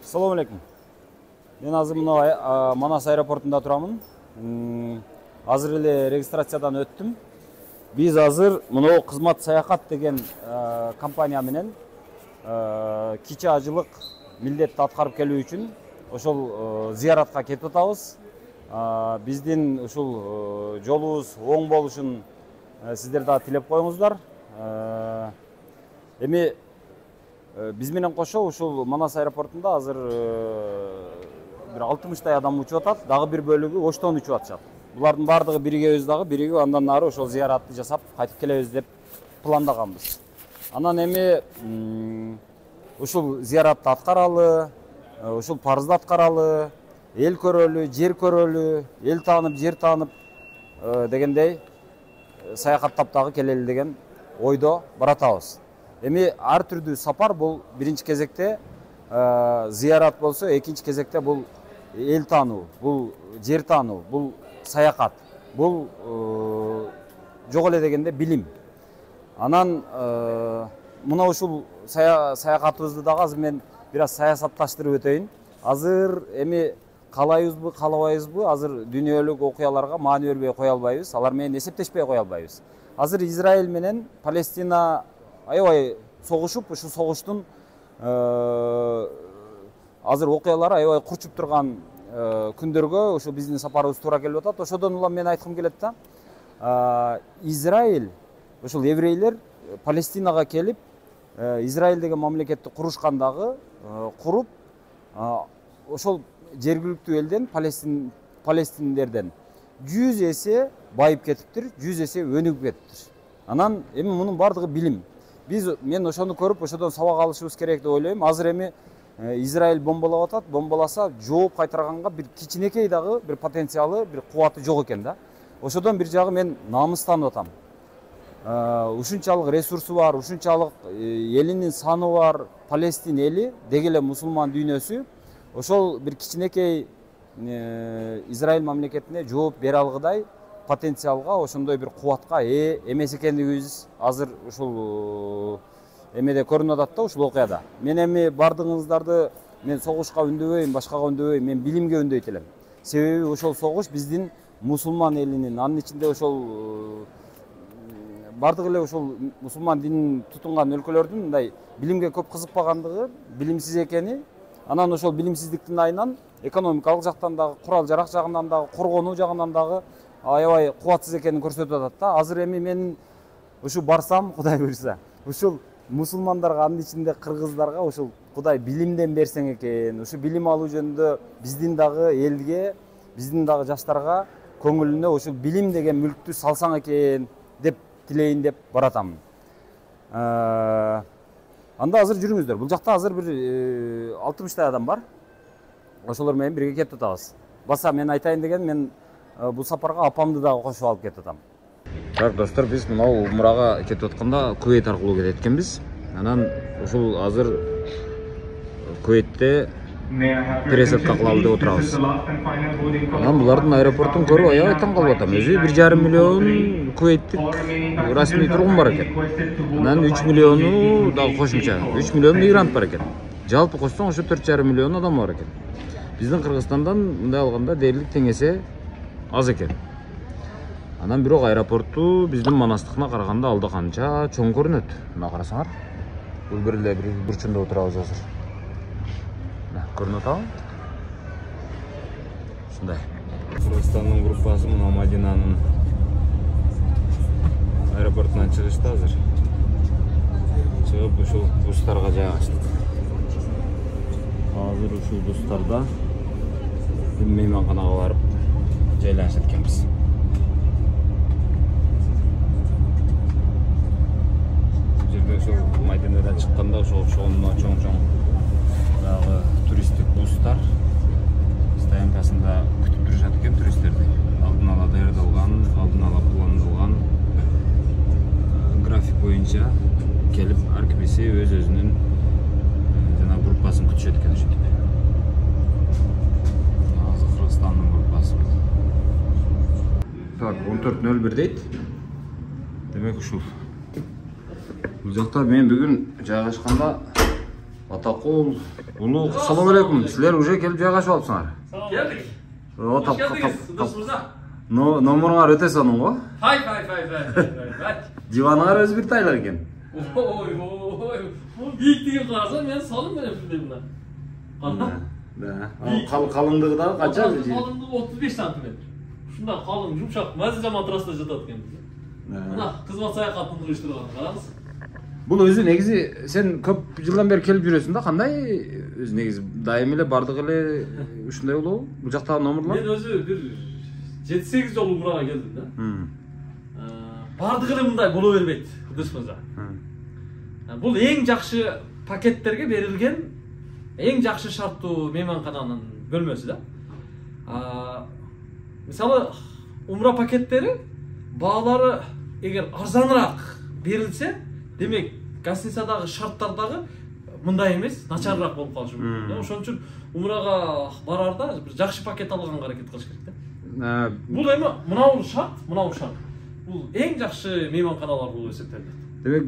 Assalamu alaikum. Мен азыр мына Манас аэропортунда турамын. Азыр эле регистрациядан өттүм. Биз азыр мына кызмат саякат деген компания менен кичи ажылык милдетти аткарып келүү үчүн ошол зияратка кетип атабыз. Биздин ушул жолубуз оң болушун сиздер да тилеп коюңуздар. Эми биз менен кошо ушул Манас аэропортунда азыр бир 60 адам учуп атат, дагы бир бөлүгү Оштон учуп атышат. Булардын бардыгы биригебиз дагы, бириги андан ары ошол зияратты жасап кайтып келебиз деп пландаганбыз. Анан эми ушул зияратты аткаралы, ушул парызды аткаралы, эл көрөлү, жер көрөлү, эл таанып, жер таанып дегендей саякаттап дагы келели деген ойдо баратабыз. Эми ар түрдүү сапар бул биринчи кезекте зиярат болсо, экинчи кезекте бул эл таануу, бул жер таануу, бул саякат, бул жок эле дегенде билим. Анан мына ушул саякатыбызды дагы азыр мен бир аз саясатташтырып өтөйүн. Азыр эми каалайбызбы, каалабайбызбы, азыр дүйнөлүк окуяларга маани бербей кое албайбыз, алар менен эсептешпей кое албайбыз. Азыр Израиль менен Палестина аябай согушуп, ушул согуштун азыр окуялары аябай курчуп турган күндөргө ошо биздин сапарыбыз туура келип атат. Ошодон улам мен айткым келет да, Израиль, ошол еврейлер Палестинага келип, Израиль деген мамлекетти курушкандагы, куруп, ошол жергиликтүү элден, палестиндерден 100 эсе байып кетиптир, 100 эсе өнүгүп кетиптир. Анан эми мунун бардыгы билим. Мен ошону көрүп, ошодон сабак алышыбыз керек деп ойлойм. Азыр эми Израиль бомбалап атат, бомбаласа жооп кайтарганга бир кичинекей дагы бир потенциалы, бир кубаты жок экен да. Ошодон бир жагы мен намыстанып атам. Ушунчалык ресурсу бар, ушунчалык элинин саны бар Палестин эли, деги эле мусулман дүйнөсү ошол бир кичинекей Израиль мамлекетине жооп бере алгыдай потенциалга, ошондой бир кубатка эмес экендигибиз азыр ушул эмеде көрүнүп атат да, ушул окуяда. Мен эми бардыгыңыздарды мен согушка үндөбөйм, башкага үндөбөйм, мен билимге үндөйт элем. Себеби ошол согуш биздин мусулман элинин, анын ичинде ошол бардык эле ушул мусулман динин тутунган өлкөлөрдүн мындай билимге көп кызыкпагандыгы, билимсиз экени, анан ошол билимсиздиктин айынан экономикалык жактан дагы, курал жарак жагынан дагы, коргонуу жагынан дагы аябай кубатсыз экенин көрсөтүп атат да. Азыр эми мен ушу барсам, Кудай буйрса, ушул мусулмандарга, анын ичинде кыргыздарга ушул Кудай билимден берсең экен, ушу билим алуу жөнүндө биздин дагы элге, биздин дагы жаштарга көңүлүнө ушул билим деген мүлктү салсаң экен деп тилейин деп баратамын. Анда азыр жүрүңүздөр. Бул жакта азыр бир 60 адам бар. Ошолор менен бирге кетип атабыз. Баса мен айтайын деген, мен бул сапарга апамды дагы кошуп алып кетип атам. Так, достор, биз мына умрага кетип атканда Кувейт аркылуу кетет экенбиз. Анан ушул азыр Кувейтте пересадка кылалы деп отурабыз. Анан булардын аэропортун көрүп аябай таң калып атам. Өзү 1,5 миллион кувейттик расмий тургун бар экен. Анан 3 миллиону дагы кошумча 3 миллион мигрант бар экен. Жалпы кошсоң ошо 4,5 миллион адам бар экен. Биздин Кыргызстандан мындай алганда дээрлик тең эсе аз экен. Анан бирок аэропорту биздин Манастыкына караганда алда канча чоң көрүнөт. Мына карасаңар. Бул бир эле бир бурчунда отурабыз азыр. Көрүнүп атабы? Ушундай. Кыргызстандын группасы мына Мадинанын аэропортунан чыгышты азыр. Чыгып ушул бустарга жайгаштык. Азыр ушул бустарда мейманканага барып жайлашат экенбиз. Бул жерде ошол Мадинадан чыкканда ошол окшогон чоң дагы туристтик бустар стоянкасында күтүп турушат экен туристтерди. Алдын ала даярдалган, алдын ала пландалган график боюнча келип ар кимиси өз-өзүнүн жана группасын күтүшөт экен ошентип. Азыр Кыргызстандын группасы. Так, 14:01 дейт. Демек ушул. Бул жакта мен бүгүн жайгашканда Атакул, Улук, салам алейкум. Силер уже келип жайгашып алыпсыңар. Келдик. Хош келдиңиз, Ыдырыс мырза. Номуруңар өтө сонун го? Фай. Диваныңар өзү бир тайлар экен. Ой. Бул бийиктигин карасам мен салым менен билдим мына. Да. Калыңдыгы дагы канча? Калыңдыгы 35 сантиметр. Ушундай калың, жумшак, мазиза матраста жатат экен. Мына кызмат саякатын уюштурган, караңыз. Бул өзү негизи сен көп жылдан бери келип жүрөсүң да, кандай өзү негизи дайым эле бардык эле ушундай болобу? Бул жактагы номурлар? Мен өзү бир 7-8 жолу Умрага келдим да. Бардык эле мындай боло бербейт, Ыдырыс мырза. Бул эң жакшы пакеттерге берилген эң жакшы шарттуу мейманкананын бөлмөсү да. Мисалы, Умра пакеттери баалары эгер арзаныраак берилсе, демек гостиницадагы шарттар дагы мындай эмес, начарыраак болуп калышы мүмкүн. Ошон үчүн Умрага барарда бир жакшы пакет алганга аракет кылыш керек да. Бул эми мынау шарт. Бул эң жакшы мейманканалар болуп эсептелет. Демек,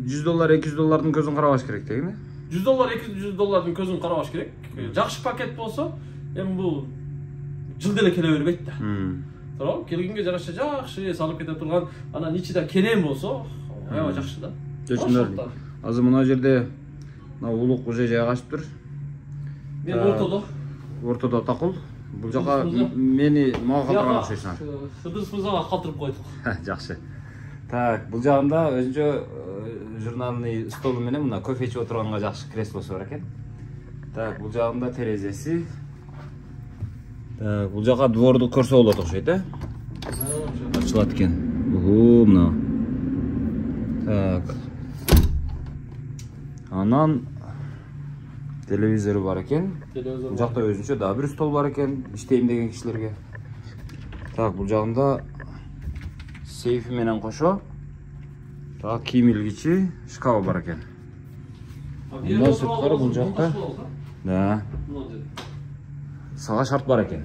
$100, $200 көзүн карабаш керек деген э? $100, $200 көзүн карабаш керек. Жакшы пакет болсо, эми бул жылда эле келе бербейт да. Туурабы? Келгенге жараша жакшы салып кете турган, анан ичиде кенен болсо, аябай жакшы да. Жакшы. Азыр мына жерде Улук уже жайгашыптыр. Мен ортодо. Ортодо Атакул. Бул жака мага калтырган окшойсуңар. Ыдырыс мырзага калтырып койдук. Жакшы. Так, бул жагында өзүнчө журналный столу менен мына кофе ичип отурганга жакшы креслосу бар экен. Так, бул жагында терезеси. Так, бул жака дворду көрсө болот окшойт, э? Ачылат экен. Мына. Так. Анан телевизору бар экен. Бул жакта өзүнчө дагы бир стол бар экен, иштейм деген кишилерге. Так, бул жагында сейфи менен кошо так кийим илгичи шкафы бар экен. Мындан сырткары бул жакта да сага шарт бар экен.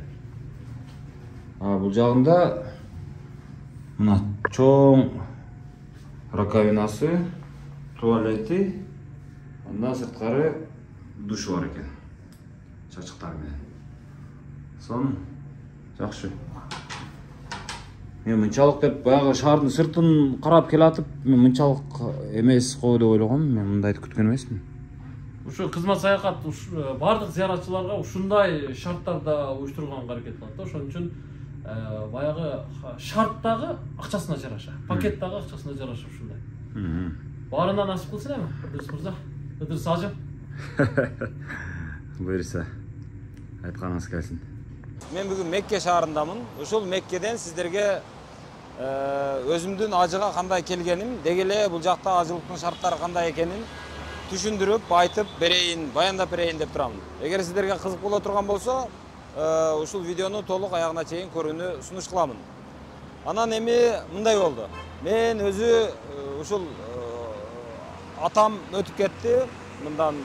Бул жагында мына чоң раковинасы, туалети, андан сырткары душ бар экен. Чачыктар менен. Сон жакшы. Мен мынчалык деп баягы шаардын сыртын карап келатып, мен мынчалык эмес го деп ойлогом. Мен мындайды күткөн эмесмин. Ушу кызмат саякат бардык зыяратчыларга ушундай шарттарда уюштурганга аракет кылат да. Ошон үчүн баягы шарттагы акчасына жараша, пакеттагы акчасына жараша ушундай. Баарына насип кылсын эми, Ыдырыс мырза. Ыдырыс ажым. Буюрса, айтканыңыз келсин. Мен бүгүн Мекке шаарындамын. Ушул Меккеден сиздерге өзүмдүн ажыга кандай келгеним, деги эле бул жакта ажылыктын шарттары кандай экенин түшүндүрүп, айтып берейин, баяндап берейин деп турамын. Эгер сиздерге кызык боло турган болсо, ушул видеону толук аягына чейин көрүүнү сунуш кыламын. Анан эми мындай болду. Мен өзү ушул атам өтүп кетти мындан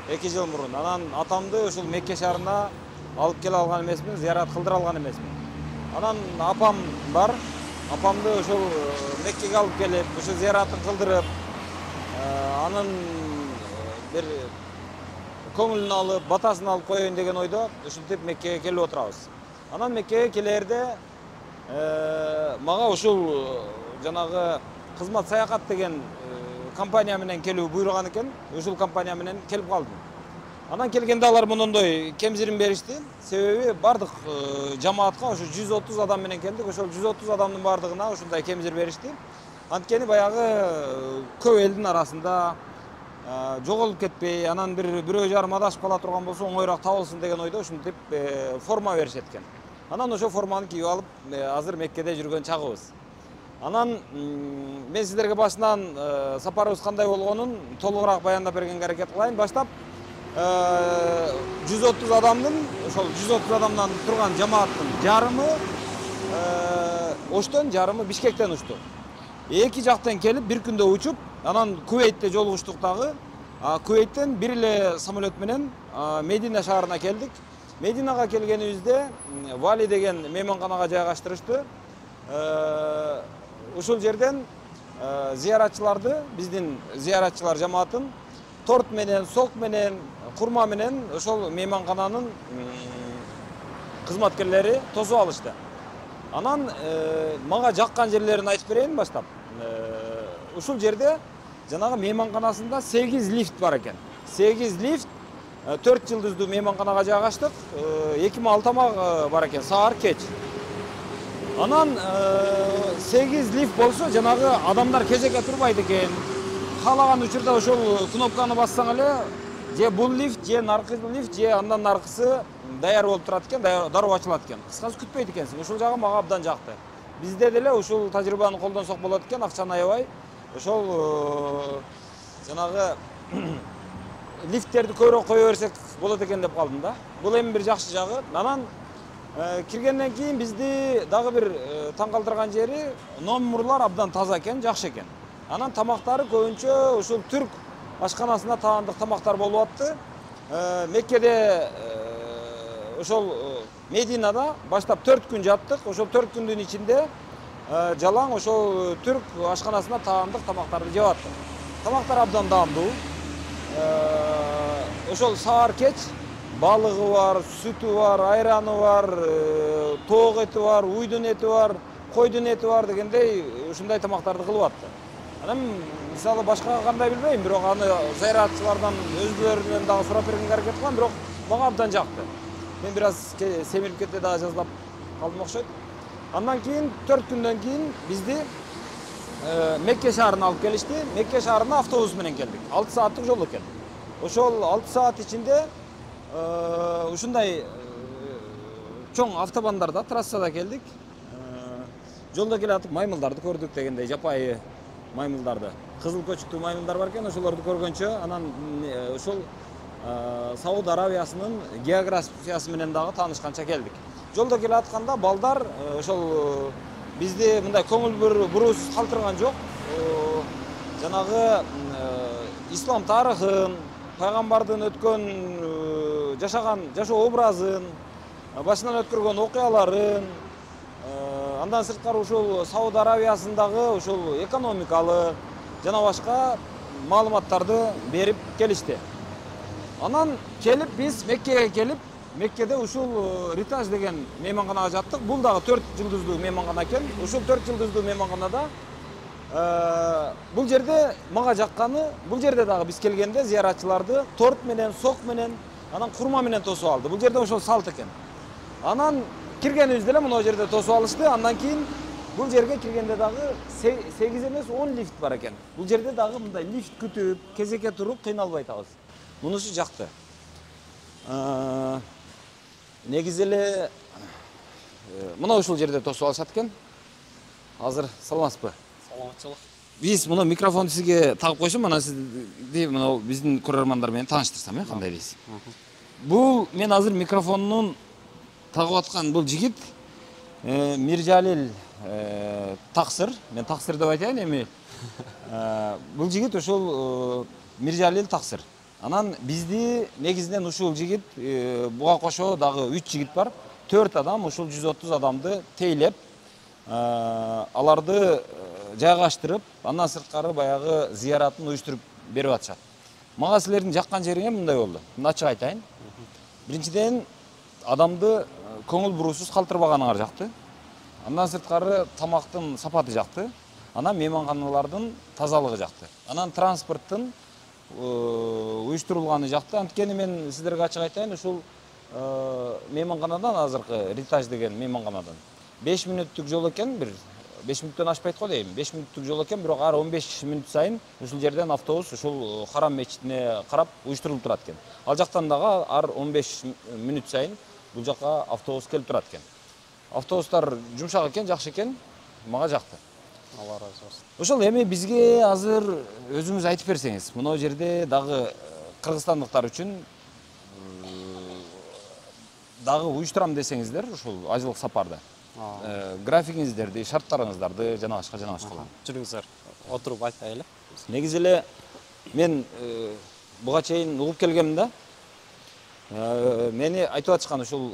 2 жыл мурун. Анан атамды ушул Мекке шаарына алып келе алган эмесмин, зыярат кылдыра алган эмесмин. Анан апам бар. Апамды ушул Меккеге алып келип, ушул зыяратын кылдырып, анын бир көңүлүн алып, батасын алып коеюн деген ойдо ушинтип Меккеге келип отурабыз. Анан Меккеге келерде мага ушул жанагы кызмат саякат деген компания менен келүү буйруган экен. Ушул компания менен келип калдым. Анан келгенде алар мондой кемзирин беришти. Себеби бардык жамаатка ошо 130 адам менен келдик. Ошол 130 адамдын бардыгына ушундай кемзир беришти. Анткени баягы көп элдин арасында жоголуп кетпей, анан бирөө жарым адашып кала турган болсо оңоюраак табылсын деген ойдо ушинтип форма беришет экен. Анан ошо форманы кийип алып, азыр Меккеде жүргөн чагыбыз. Анан мен сиздерге башынан сапарыбыз кандай болгонун толугураак баяндап бергенге аракет кылайын. Баштап 130 адамдын, ошол 130 адамдан турган жамааттын жарымы Оштон, жарымы Бишкектен учту. Эки жактан келип бир күндө учуп, анан Кувейтте жолугуштук дагы. Кувейттен бир эле самолет менен Медина шаарына келдик. Мединага келгенибизде Вали деген мейманканага жайгаштырышты. Ушул жерден зыяратчыларды, биздин зыяратчылар жамаатын торт менен, сок менен, курма менен ошол мейманкананын кызматкерлери тосуп алышты. Анан мага жаккан жерлерин айтып берейин баштап. Ушул жерде жанагы мейманканасында 8 лифт бар экен. 8 лифт 4 жылдыздуу мейманканага жайгаштык. 2 мал тамак бар экен, саар кеч. Анан 8 лифт болсо жанагы адамдар кезекке турбайт экен. Каалаган учурда ошол кнопканы бассаң эле же бул лифт, же наркы лифт, же андан наркысы даяр болуп турат экен, дароо ачылат экен. Кыскасы күтпөйт экенсиң. Ушул жагы мага абдан жакты. Бизде деле ушул тажрыйбаны колдонсок болот экен, акчаны аябай. Ошол жанагы лифттерди көбүрөөк кое берсек болот экен деп калдым да. Бул эми бир жакшы жагы. Анан киргенден кийин бизди дагы бир таң калтырган жери номурлар абдан таза экен, жакшы экен. Анан тамактары көбүнчө ушул түрк ашканасына таандык тамактар болуп атты. Меккеде ошол Мединада баштап 4 күн жаттык. Ошол 4 күндүн ичинде жалаң ошол түрк ашканасына таандык тамактарды жеп аттык. Тамактар абдан даамдуу. Ошол саар кеч балыгы бар, сүтү бар, айраны бар, тоок эти бар, уйдун эти бар, койдун эти бар дегендей ушундай тамактарды кылып атты. Анан мисалы башка кандай билбейм, бирок аны зыяратчылардан өзлөрүнөн дагы сурап бергенге аракет кылам, бирок мага абдан жакты. Мен бир аз семирип кетти дагы жазлап калдым окшойт. Андан кийин 4 күндөн кийин бизди Мекке шаарына алып келишти. Мекке шаарына автобус менен келдик. 6 сааттык жол экен. Ошол 6 саат ичинде ушундай чоң автобандарда, трассада келдик. Жолдо келатып маймылдарды көрдүк дегендей, жапайы маймылдарды. Кызыл көчүктүү маймылдар бар экен, ошолорду көргөнчө анан ошол Сауд Арабиясынын географиясы менен дагы таанышканча келдик. Жолдо келе атканда балдар ошол бизди мындай көңүл буруусуз калтырган жок. Жанагы ислам тарыхын, пайгамбардын өткөн жашоо образын, башынан өткөргөн окуяларын, андан сырткары ушул Сауд Арабиясындагы ушул экономикалык жана башка маалыматтарды берип келишти. Анан келип биз Меккеге келип, Меккеде ушул Ритаж деген мейманканага жаттык. Бул дагы 4 жылдыздуу мейманкана экен. Ушул 4 жылдыздуу мейманканада бул жерде мага жакканы, бул жерде дагы биз келгенде зыяратчыларды торт менен, сок менен, анан курма менен тосуп алды. Бул жерде ошол салт экен. Анан киргенибизде эле мына жерде тосуп алышты. Андан кийин бул жерге киргенде дагы 8 эмес 10 лифт бар экен. Бул жерде дагы мындай лифт күтүп, кезекке туруп кыйналбай атабыз. Мунусу жакты. Негизи эле мына ушул жерде тосуп алышат экен. Азыр саламатсызбы? Саламатчылык. Биз мына микрофонду сизге тагып койсом, анан сизди мына биздин көрөрмандар менен тааныштырсам, кандай дейсиз? Бул мен азыр микрофонун тагып аткан бул жигит Миржалил Таксыр. Мен Таксыр деп айтайын эми. Бул жигит ошол Миржалил Таксыр. Анан бизди негизинен ушул жигит буга кошо дагы 3 жигит бар. 4 адам ушул 130 адамды тейлеп, аларды жайгаштырып, андан сырткары баягы зыяратын уюштуруп берип атышат. Мага силердин жаккан жериңе мындай болду. Мына ачык айтайын. Биринчиден адамды көңүл буруусуз калтырбаганыңар жакты. Андан сырткары тамактын сапаты жакты. Анан мейманканалардын тазалыгы жакты. Анан транспорттун уюштурулганы жакты. Анткени мен сиздерге ачык айтайын, ушул мейманканадан азыркы Ритаж деген мейманканадан 5 мүнөттүк жол экен, бир 5 мүнөттөн ашпайт го дейм. 5 мүнөттүк жол экен, бирок ар 15 мүнөт сайын ушул жерден автобус ушул Харам мечитине карап уюштурулуп турат экен. Ал жактан дагы ар 15 мүнөт сайын бул жакка автобус келип турат экен. Автобустар жумшак экен, жакшы экен, мага жакты. Алла разы болсун. Ошол эми бизге азыр өзүңүз айтып берсеңиз, мына жерде дагы кыргызстандыктар үчүн дагы уюштурам десеңиздер, ушул ажылык сапарды. Графигиңиздерди, шарттарыңыздарды жана башка Жүрүңүздөр, отуруп айтайлы. Негизи эле мен буга чейин угуп келгем да. Мени айтып атышкан ушул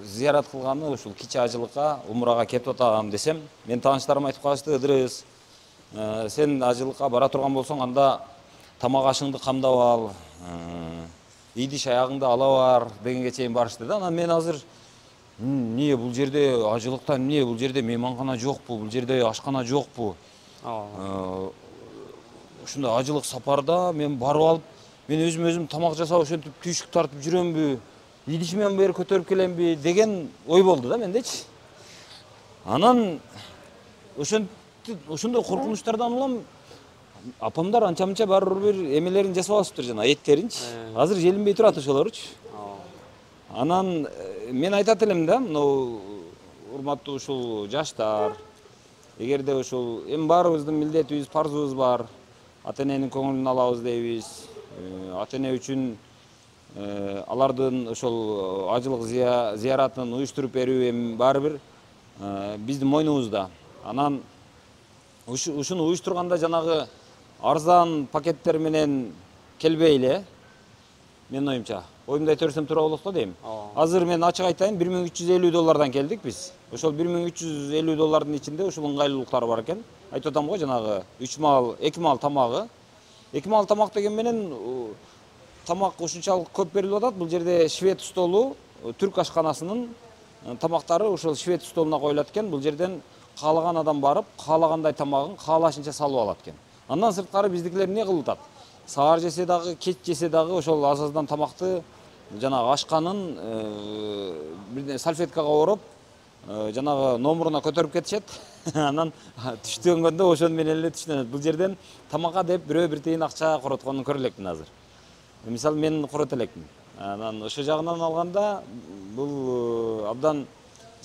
зыярат кылганы, ушул кичи ажылыкка, умрага кетип атам десем, мен тааныштарым айтып калышты, Ыдырыс, сен ажылыкка бара турган болсоң, анда тамак ашыңды камдап ал, идиш аягыңды ала бар дегенге чейин барышты да. Анан мен азыр эмне бул жерде ажылыктан, эмне бул жерде мейманкана жокпу, бул жерде ашкана жокпу? Ушундай ажылык сапарда мен барып алып, мен өзүм тамак жасап ошентип түйшүк тартып жүрөмбү, идишимен бери көтөрүп келемби деген ой болду да мендечи. Анан ошондой коркунучтардан улам апамдар анча-мынча барып бир эмелерин жасап алышыптыр, жана эттеринчи. Азыр желинбей турат ошолоручу. Анан мен айтат элем да, мына урматтуу ушул жаштар, эгерде ушул эми баарыбыздын милдетибиз, парзыбыз бар, ата эненин көңүлүн алабыз дейбиз. Ата эне үчүн алардын ошол ажылык зыяратын уюштуруп берүү эми баары бир биздин мойнубузда. Анан ушуну уюштурганда жанагы арзан пакеттер менен келбей эле, менин оюмча, оюмду айта берсем туура болот го дейм. Азыр мен ачык айтайын, $1350 келдик биз. Ошол $1350 ичинде ушул ыңгайлуулуктар бар экен. Айтып атам го, жанагы 2 мал тамагы. 2 мал тамак деген менен тамак ушунчалык көп берилип атат. Бул жерде швед столу, түрк ашканасынын тамактары ушул швед столуна коюлат экен. Бул жерден каалаган адам барып, каалагандай тамагын каалашынча салып алат экен. Андан сырткары биздикилер эмне кылып атат? Саар жесе дагы, кеч жесе дагы ошол азаздан тамакты жанагы ашканын бир салфеткага ороп, жанагы номуруна көтөрүп кетишет. Анан түштөнгөндө ошон менен эле түштөнөт. Бул жерден тамакка деп бирөө бир тыйын акча коротконун көрө элекмин азыр. Мисалы мен корото элекмин. Анан ошол жагынан алганда бул абдан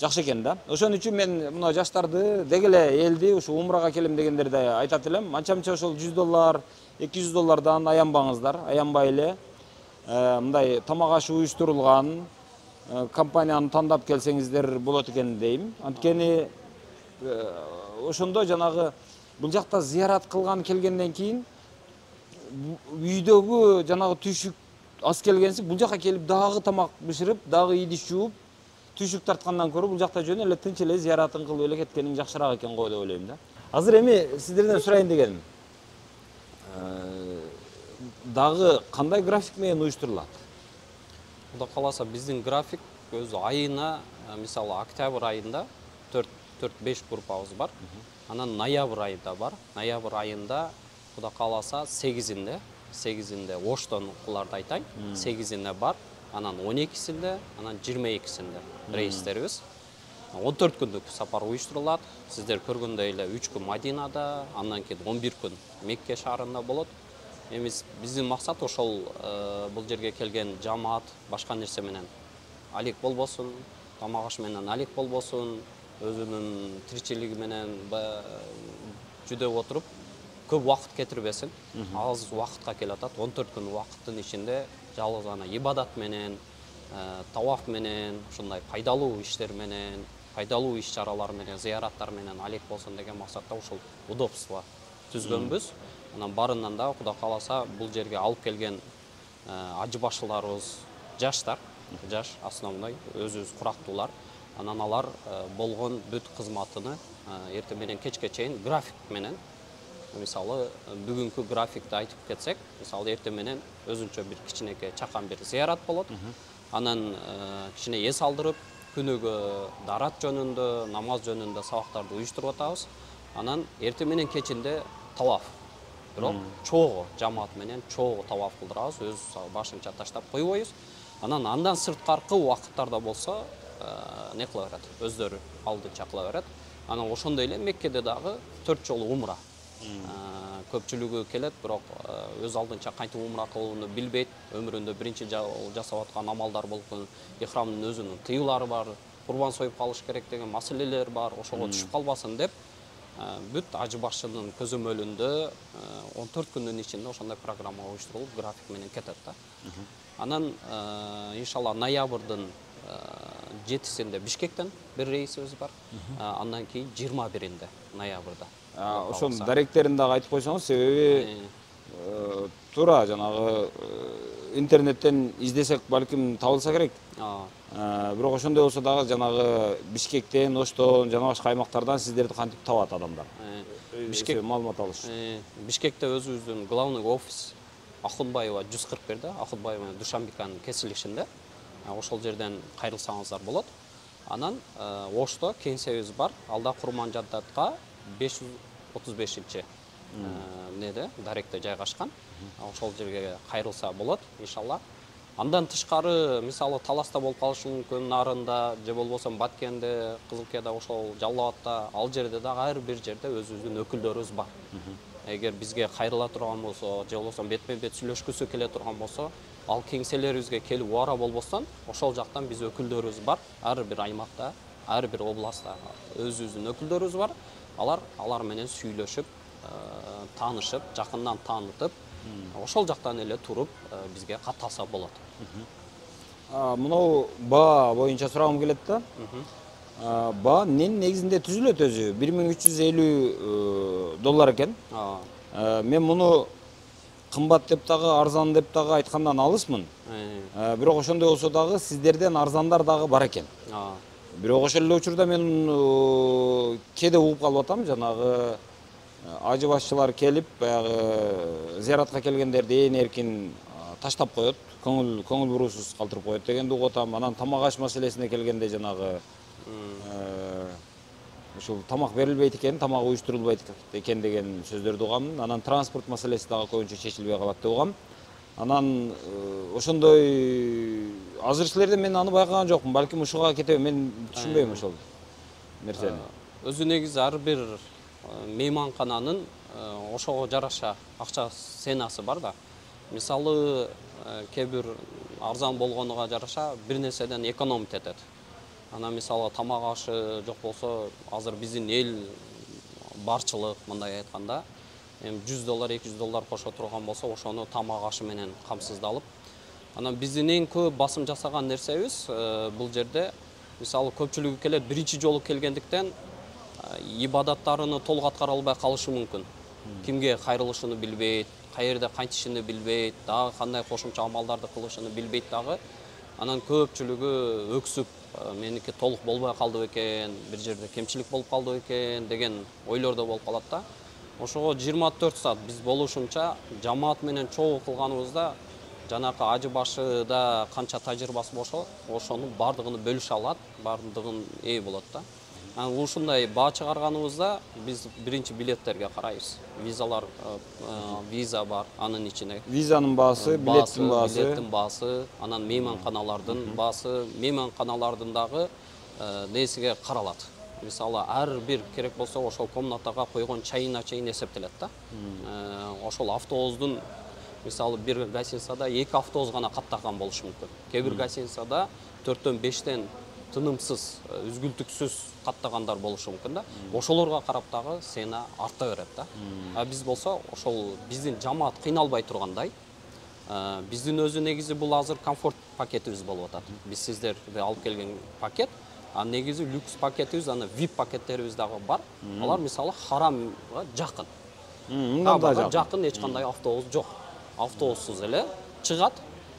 жакшы экен да. Ошон үчүн мен мына жаштарды деги эле элди ушу умрага келем дегендерди айтат элем. Анча-мынча ошол $100, $200 аянбаңыздар, аянбай эле мындай тамак ашы уюштурулган компанияны тандап келсеңиздер болот экен дейм. Анткени ошондо жанагы бул жакта зыярат кылган келгенден кийин үйдөгү жанагы түйшүк аз келгенси бул жака келип дагы тамак бышырып, дагы идиш жууп, түйшүк тарткандан көрө бул жакта жөн эле тынч эле зыяратын кылып эле кеткениң жакшыраак экен го деп ойлойм да. Азыр эми сиздерден сурайын дегеним. Дагы кандай график менен уюштурулат? Кудай кааласа биздин график өзү айына, мисалы октябрь айында 4-5 группабыз бар. Анан ноябрь айында бар. Ноябрь айында Кудай кааласа 8-inde Оштон куларды айтайын. 8-inde бар. Анан 12-синде, анан 22-синде рейстерибиз. 14 күндүк сапар уюштурулат. Сиздер көргөндөй эле 3 күн Мадинада, андан кийин 11 күн Мекке шаарында болот. Эми биздин максат ошол бул жерге келген жамаат башка нерсе менен алек болбосун, тамак аш менен алек болбосун, өзүнүн тиричилиги менен жүдөп отуруп көп убакыт кетирбесин. Аз убакытка келатат. 14 күн убакыттын ичинде жалгыз гана ибадат менен, таваф менен, ушундай пайдалуу иштер менен, пайдалуу иш-чаралар менен, зыяраттар менен алек болсун деген максатта ушул удобство түзгөнбүз. Анан барынан да Кудай кааласа бул жерге алып келген ажы башыларыбыз жаштар, жаш основной өзүбүз курактуулар. Анан алар болгон бүт кызматыны эртең менен кечке чейин график менен, мисалы бүгүнкү графикти айтып кетсек, мисалы эртең менен өзүнчө бир кичинекей чакан бир зыярат болот. Анан кичине эс алдырып, күнүгө дарат жөнүндө, намаз жөнүндө сабактарды уюштуруп атабыз. Анан эртең менен кечинде таваф. Бирок чогуу жамаат менен чогуу таваф кылдырабыз, өз башынча таштап койбойбуз. Андан сырткаркы убакыттарда болсо не кыла берет, өздөрү алдынча кыла берет. Анан ошондой эле Меккеде дагы 4 жолу умра. Көпчүлүгү келет, бирок өз алдынча кантип умра кылууну билбейт. Өмүрүндө биринчи жасап аткан амалдар болгон ихрамдын өзүнүн тыюлары бар, курбан союп калыш керек деген маселелер бар. Ошого түшүп калбасын деп бүт ажы башынын көзөмөлүндө 14 күндүн ичинде ошондой программа уюштурулуп, график менен кетет да. Анан иншалла ноябрдын 7-синде Бишкектен бир рейсибиз бар. Андан кийин 21-inde ноябрда. Ошонун даректерин дагы айтып койсоңуз, себеби туура жанагы интернеттен издесек балким табылса керек. Бирок ошондой болсо дагы жанагы Бишкектен, Оштон, жана башка аймактардан сиздерди кантип табат адамдар? Бишкек маалымат алыш. Бишкекте өзүбүздүн главный офис Ахунбаева 141-де, Ахунбаева Душанбеканын кесилишинде. Ошол жерден кайрылсаңыздар болот. Анан Ошто кеңсебиз бар. Алда Курман Жаддатка 535-чи неде, даректе жайгашкан. Ошол жерге кайрылса болот, иншалла. Андан тышкары, мисалы, Таласта болуп калышы мүмкүн, Нарында, же болбосо Баткенде, Кызылкеде, ошол Жалал Абадта, ал жерде да ар бир жерде өзүбүздүн өкүлдөрүбүз бар. Эгер бизге кайрыла турган болсо, же болбосо бетме-бет сүйлөшкүсү келе турган болсо, ал кеңселерибизге келип убара болбостон, ошол жактан биз өкүлдөрүбүз бар. Ар бир аймакта, ар бир областта өзүбүздүн өкүлдөрүбүз бар. Алар менен сүйлөшүп, таанышып, жакындан таанытып, ошол жактан эле туруп бизге катталса болот. Мынау баа боюнча сурагым келет да. Баа эмненин негизинде түзүлөт өзү? 1350 доллар экен. Мен муну кымбат деп дагы, арзан деп дагы айткандан алысмын. Бирок ошондой болсо дагы сиздерден арзандар дагы бар экен. Бирок ошол эле учурда мен кээде угуп калып атам, жанагы ажы башчылар келип, баягы зыяратка келгендерди ээн эркин таштап коет, көңүл буруусуз калтырып коет дегенди угуп атам. Анан тамак аш маселесине келгенде жанагы ушул тамак берилбейт экен, тамак уюштурулбайт экен деген сөздөрдү угам. Анан транспорт маселеси дагы көбүнчө чечилбей калат деп угам. Анан ошондой азыр силерден мен аны байкаган жокмун. Балким ушуга кетеби, мен түшүнбөйм ошол нерсени. Өзү негизи ар бир мейманкананын ошого жараша акча ценасы бар да. Мисалы, кээ бир арзан болгонуга жараша бир нерседен экономить этет. Анан мисалы тамак ашы жок болсо, азыр биздин эл барчылык, мындай айтканда, эми 100 доллар, 200 доллар кошо турган болсо, ошону тамак ашы менен камсыздалып. Анан биздин эң көп басым жасаган нерсебиз бул жерде, мисалы көпчүлүгү келет биринчи жолу келгендиктен ибадаттарыны толук аткара албай калышы мүмкүн. Кимге кайрылышын билбейт, каерде кантишini билбейт, дагы кандай кошумча амалдарды кылышын билбейт дагы. Анан көпчүлүгү өксүп, меники толук болбой калды бекен, бир жерде кемчилик болуп калды бекен деген ойлордо болуп калат да. Ошого 24 саат биз болушунча жамаат менен чогуу кылганыбызда жанакы ажы башыда канча тажрыйбасы болсо, ошонун бардыгын бөлүшө алат, бардыгын ээ болот да. Анан ушундай баа чыгарганыбызда биз биринчи билеттерге карайбыз. Визалар, виза бар, анын ичине. Визанын баасы, билеттин баасы, анан мейманканалардын баасы, мейманканалардын дагы несиге каралат. Мисалы, ар бир керек болсо ошол комнатага койгон чайына чейин эсептелет да. Ошол автобустун, мисалы, бир гостиницада 2 автобус гана каттаган болушу мүмкүн. Кээ бир гостиницада 4-төн 5тен тынымсыз, үзгүлтүксүз каттагандар болушу мүмкүн да. Ошолорго карап дагы сена арта берет да. Биз болсо ошол биздин жамаат кыйналбай тургандай, биздин өзү негизи бул азыр комфорт пакетибиз болуп атат. Биз сиздерди алып келген пакет, а негизи люкс пакетибиз, аны VIP пакеттерибиз дагы бар. Алар мисалы харамга жакын. Кабага жакын эч кандай автобус жок. Автобуссуз эле чыгат,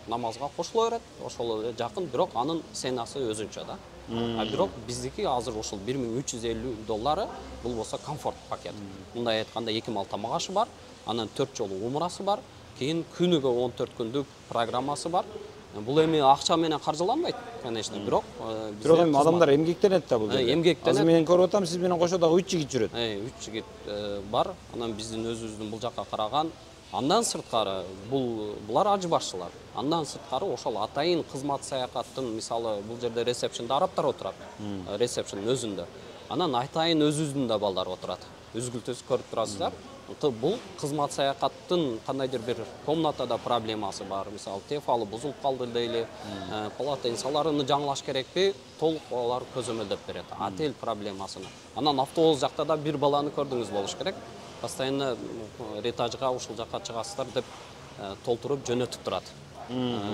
намазга кошуло берет, ошол эле жакын, бирок анын ценасы өзүнчө да. Бирок биздики азыр ошол 1350 доллары бул болсо комфорт пакет. Мындай айтканда 2 мал тамак ашы бар, анан 4 жолу умрасы бар, кийин күнүгө 14 күндүк программасы бар. Бул эми акча менен каржыланбайт, конечно, бирок эми адамдар эмгектенет да бул жерде. Эмгектенет. Азыр мен көрүп атам, сиз менен кошо дагы 3 жигит жүрөт. 3 жигит бар. Анан биздин өзүбүздүн бул жакка караган. Андан сырткары булар ажы башчылар. Андан сырткары ошол атайын кызмат саякаттын, мисалы, бул жерде ресепшнда арабтар отурат. Ресепшндын өзүндө. Анан атайын өзүбүздүн да балдар отурат. Үзгүлтүз көрүп турасыздар. Бул кызмат саякаттын кандайдыр бир комнатада проблемасы бар. Мисалы, тефалы бузулуп калды дейли, полотенцаларын жаңылаш керекпи, толук алар көзөмөлдөп берет. Отель проблемасына. Анан автобус жакта да бир баланы көрдүңүз болуш керек. Постоянно ретажга ушул жакка чыгасыздар деп толтуруп жөнөтүп турат.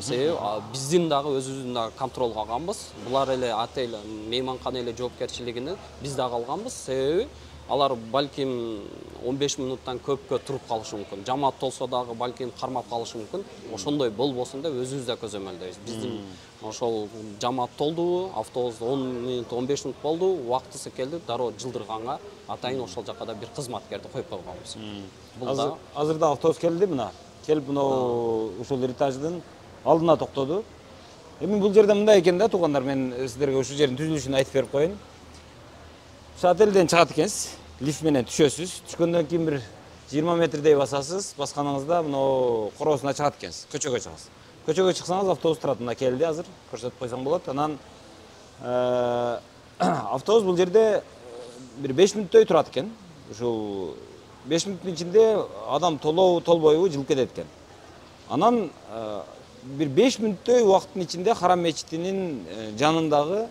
Себеби биздин дагы өзүбүздүн дагы контролго алганбыз. Булар эле отель, мейманкана эле жоопкерчилигини биз дагы алганбыз. Себеби алар балким 15 минуттан көпкө туруп калышы мүмкүн. Жамаат толсо дагы балким кармап калышы мүмкүн. Ошондой болбосун деп өзүбүз да көзөмөлдөйбүз. Биздин ошол жамаат толду, автобус 10 минут, 15 минут болду, убактысы келди, дароо жылдырганга атайын ошол жакка да бир кызматкерди коюп койгонбуз. Азыр да автобус келди мына. келип мынау ушул эритаждын алдына токтоду. Эми бул жерде мындай экен да туугандар, мен сиздерге ушул жердин түзүлүшүн айтып берип коеюн. Ушул отелден чыгат экенсиз, лифт менен түшөсүз. Түшкөндөн кийин бир 20 метрдей басасыз. Басканыңызда мынау короосуна чыгат экенсиз, көчөгө чыгасыз. Көчөгө чыксаңыз автобус турат, мына келди азыр, көрсөтүп койсоң болот. Анан автобус бул жерде бир 5 мүнөттөй турат экен. Ушул 5 мүнөттүн ичинде адам толобу толбойбу жылып кетет экен. Анан бир 5 мүнөттөй убакыттын ичинде Харам мечитинин жанындагы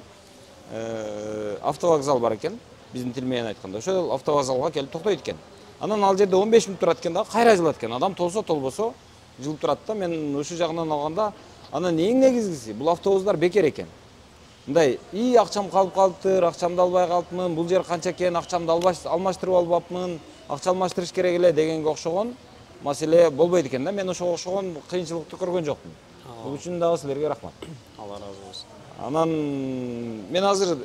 автовокзал бар экен. Биздин тил менен айтканда ошол автовокзалга келип токтойт экен. Анан ал жерде 15 мүнөт турат экен да, кайра жылат экен. Адам толсо толбосо жылып турат да. Мен ушул жагынан алганда анан эң негизгиси бул автобустар бекер экен. Мындай акчам калып калыптыр, акчамды албай калыпмын, бул жер канча экен, акчамды алмаштырып албапмын, акча алмаштырыш керек эле дегенге окшогон маселе болбойт экен да. Мен ошого окшогон кыйынчылыкты көргөн жокмун. Бул үчүн дагы силерге рахмат. Алла разы болсун. Анан мен азыр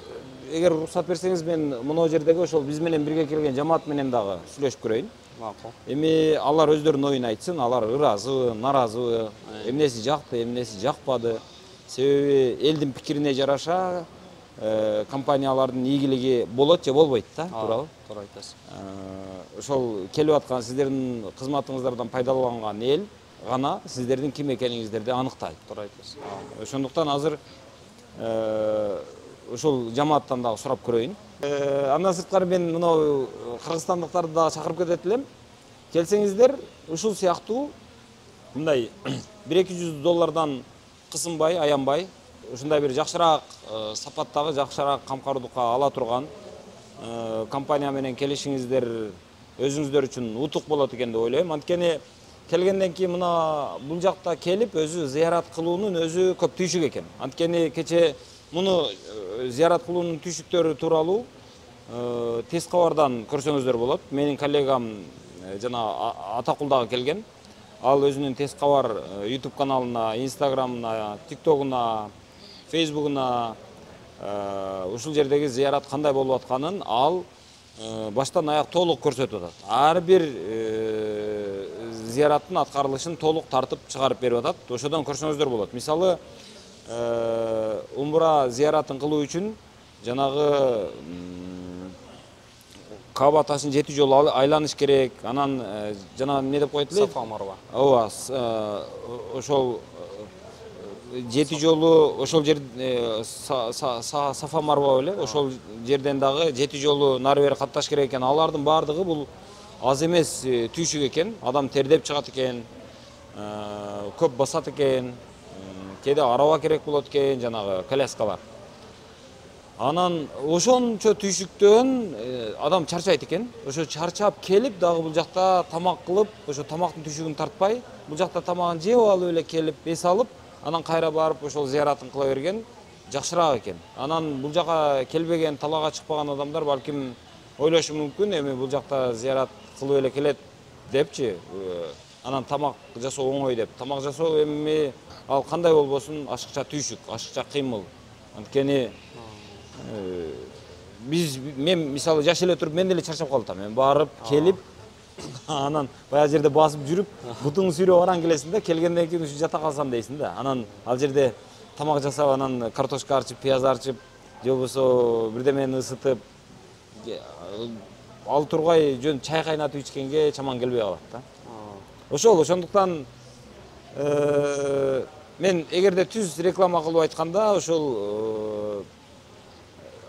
эгер уруксат берсеңиз, мен мына жердеги ошол биз менен бирге келген жамаат менен дагы сүйлөшүп көрөйүн. Макул. Эми алар өздөрүнүн оюн айтсын, алар ыраазыбы, наразыбы, эмнеси жакты, эмнеси жакпады. Себеби элдин пикирине жараша компаниялардын ийгилиги болот же болбойт да, туурабы? Туура айтасыз. Ошол келип аткан сиздердин кызматыңыздардан пайдаланган эл гана сиздердин ким экениңиздерди аныктайт. Туура айтасыз. Ошондуктан азыр ушул жамааттан дагы сурап көрөйүн. Андан сырткары мен мынау кыргызстандыктарды дагы чакырып кетет элем. Келсеңиздер, ушул сыяктуу мындай $100-200 кысынбай, аянбай, ушундай бир жакшыраак сапаттагы, жакшыраак камкордукка ала турган компания менен келишиңиздер өзүңүздөр үчүн утук болот экен деп ойлойм. Анткени келгенден кийин мына бул жакта келип өзү зыярат кылуунун өзү көп түйшүк экен. Анткени кече муну зыярат кылуунун түйшүктөрү тууралуу тез кабардан көрсөңүздөр болот. Менин коллегам жана Атакул дагы келген. Ал өзүнүн тез кабар YouTube каналына, Instagram'ына, TikTok'уна, Facebook'уна ушул жердеги зыярат кандай болуп атканын ал баштан аяк толук көрсөтүп атат. Ар бир зыяраттын аткарылышын толук тартып чыгарып берип атат. Ошодон көрсөңүздөр болот. Мисалы, умра зыяратын кылуу үчүн жанагы Каба ташын 7 жолу айланыш керек. Анан жана эмне деп коет эле? Сафа Марва. Ооба, ошол 7 жолу ошол жер Сафа Марва беле, ошол жерден дагы 7 жолу нары бери катташ керек экен. Алардын баардыгы бул аз эмес түйшүк экен. Адам тердеп чыгат экен, көп басат экен, кээде араба керек болот экен, жанагы коляскалар. Анан ошончо түйшүктөн адам чарчайт экен. Ошо чарчап келип дагы бул жакта тамак кылып, ошо тамактын түйшүгүн тартпай, бул жакта тамагын жеп алып эле келип эс алып, анан кайра барып ошол зыяратын кыла берген жакшыраак экен. Анан бул жака келбеген, талаага чыкпаган адамдар балким ойлошу мүмкүн, эми бул жакта зыярат кылып эле келет депчи, анан тамак жасоо оңой деп. Тамак жасоо эми ал кандай болбосун ашыкча түйшүк, ашыкча кыймыл. Анткени мен мисалы жаш эле туруп мен деле чарчап калдым. Мен барып келип анан баягы жерде басып жүрүп бутуңду сүйрөп аран келесиң да, келгенден кийин ушу жата калсам дейсиң да. Анан ал жерде тамак жасап, анан картошка арчып, пияз арчып, же болбосо бирдемени ысытып ал тургай жөн чай кайнатып ичкенге чаман келбей калат да. Ошондуктан мен эгерде түз реклама кылып айтканда ошол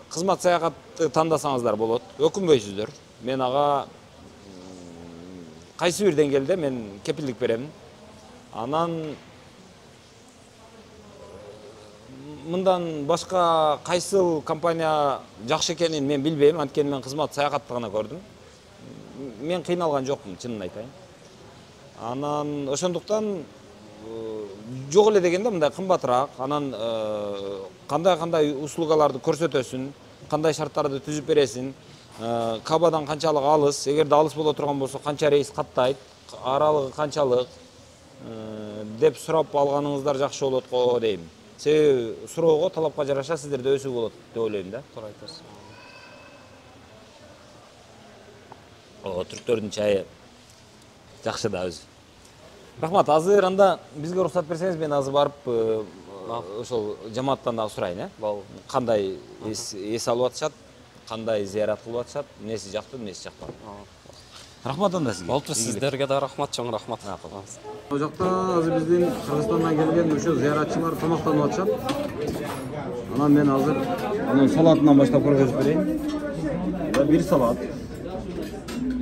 кызмат саякатты тандасаңыздар болот. Өкүнбөйсүздөр. Мен ага кайсы бир деңгээлде мен кепилдик берем. Анан мындан башка кайсыл компания жакшы экенин мен билбейм. Анткени мен кызмат саякатты гана көрдүм. Мен кыйналган жокмун, чынын айтайын. Анан ошондуктан жок эле дегенде мындай кымбатыраак, анан кандай услугаларды көрсөтөсүн, кандай шарттарды түзүп бересиң, Кабадан канчалык алыс, эгерде алыс боло турган болсо канча рейс каттайт, аралыгы канчалык деп сурап алганыңыздар жакшы болот го дейм. Себеби суроого, талапка жараша сиздерде өсүү болот деп ойлойм да. Туура айтасыз. Түрктөрдүн чайы жакшы да өзү. Рахмат, азыр анда бизге уруксат берсеңиз, мен азыр барып ошол жамааттан дагы сурайын, Болду. Кандай эс алып атышат, кандай зыярат кылып атышат, эмнеси жактуу, эмнеси жакпады. Рахмат анда сизге. Болду, сиздерге да рахмат, чоң рахмат. Бул жакта азыр биздин Кыргызстандан келген ошо зыяратчылар тамактанып атышат. Анан мен азыр анын салатынан баштап көргөзүп берейин. 1 салат,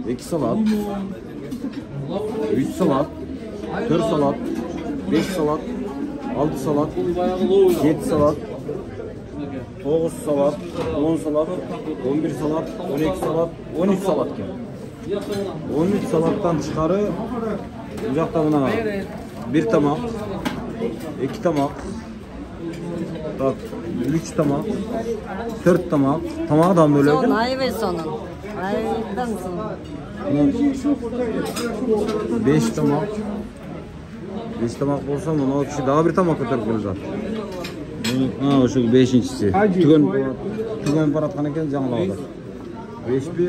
2 салат, 3 салат, 4 салат, 5 салат, 6 салат, 7 салат, 9 салат, 10 салат, 11 салат, 12 салат, 13 салат екен. 13 салаттан тышкары бул жакта мына 1 тамак, 2 тамак, 3 тамак, 4 тамак, тамагы да бөлөк экен. Айбай сонун. Айдан соң. 5 тамак. 5 тамак болсо, мына киши дагы 1 тамак көтөрүп келе жатат. Ошол 5-инчиси. Түгөн бараткан экен, жаңылап атат. 5-пи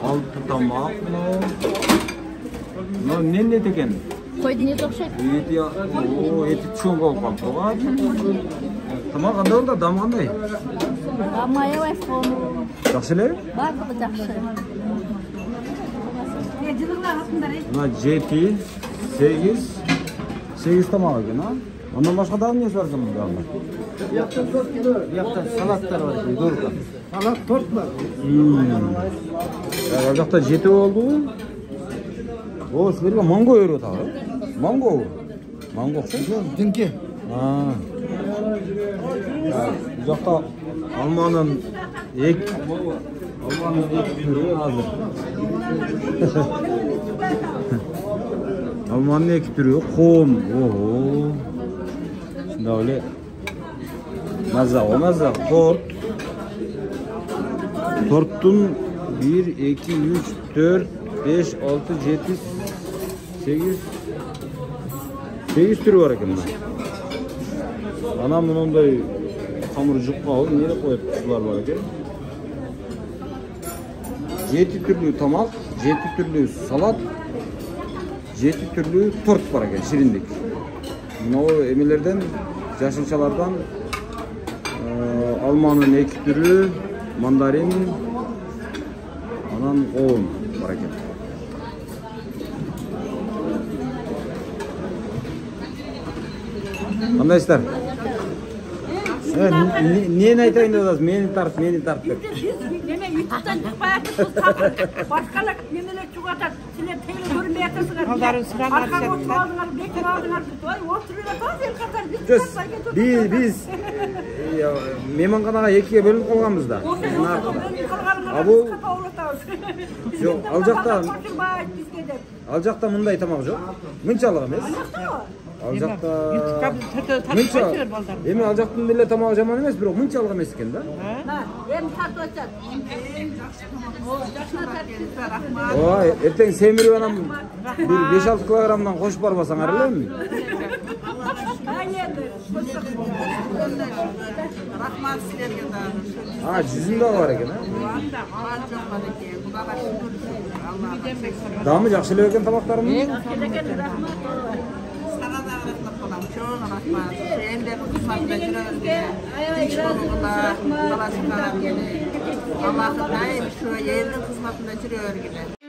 6 тамак. Мына эмне экен? Койдун эти окшойт. Эти чоң болуп калды. Тамак кандай болду? Дамы кандай? Аябай сонун. Жакшы эле? Бардыгы жакшы. Мына 7, 8 тамак экен, а? Ondan başka daha ne var zaman da? Yakta salatlar var, doğru. Salat tort var. Ya yakta jeti oldu. O sizlerge mango örüyor tabi. Mango. Mango. Dünkü. Ha. Yakta Almanın ek türü hazır. Almanın ek türü kom. Oho. Şimdi öyle mazza tortun 1 2 3 4 5 6 7 8 türü var ekan. Anam bunday hamur jukkalı nere koyup şular var ekan. 7 türlü tamak, 7 türlü salat, 7 türlü tort var ekan, şirinlik. O emelerden, yaşılçalardan Almanın iki türü, mandarin, anan oğul var ekan. Qanday ishlar? Neni aytayın dediniz? Meni tart deb. Neme YouTube'dan çıkmayatır, başkalar nemeler çıkartır. Sizler teyli görmeye yatırsınlar. Arkada oturaldınlar, bekir aldınlar. Oturuyorlar, el katar. Biz mehmanxonaga ekkiga bölünüp kalganбыз da. Bu yok, al jakta mындай tamak жоқ. Мынчалык эмес. Al jakta эми al жактын деле тамагы жаман эмес, бирок мынчалык эмес экен да. Эми тартып атат. Ой, эртең семирип анам 5-6 килограммдан кошуп барбасаңар элеми? Rahmat sizlerge dagы. Ha, жүзүндө бар экен, а? Дамы жакшы эле экен тамактарым? Allah'ın daim şu yerinin kısmetinde çürüyor gibi.